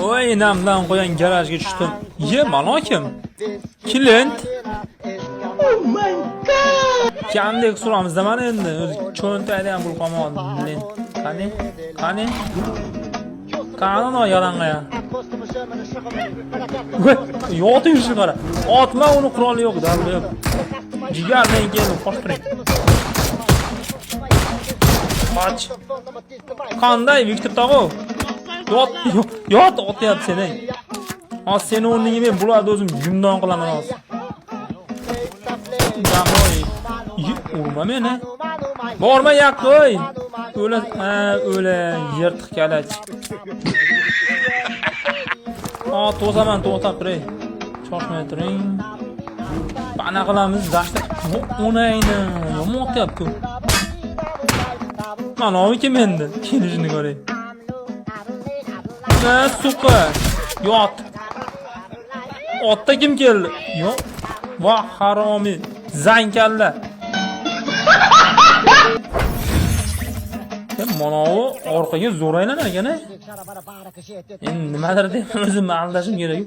Voy, namdan qo'yan garajga tushdim. Ye, mana kim? Klient. Oh my god. Kandek suramizda mana endi o'zi cho'ntagida ham pul qolmadi. Qani? Qani yalang'a. Yotib yurishni qara. Otma uni quroli yo'q, dardi yo'q. Jigardan kelib qochtiring. Qoch. Qanday Viktor tog'o? Yot otyapti seni. Hozir seni o'rningga men bularni o'zim yumdon qilaman hozir. Jamoy. Urma meni. Borma yaqo'y. O'la yirtiq kalach. To'saman, to'xtab turay. Shoshmay turing. Bana qilamiz dashta. O'nayni, yomon otyapti. Mana kim endi? Kelishini ko'ray. Suqa. Yot. Otda kim keldi? Yo'q. Voh, haromi. Zankalla. Mana u orqaga zo'r aylanar ekan-a? Endi nimadir deb o'zimni aldashim kerak.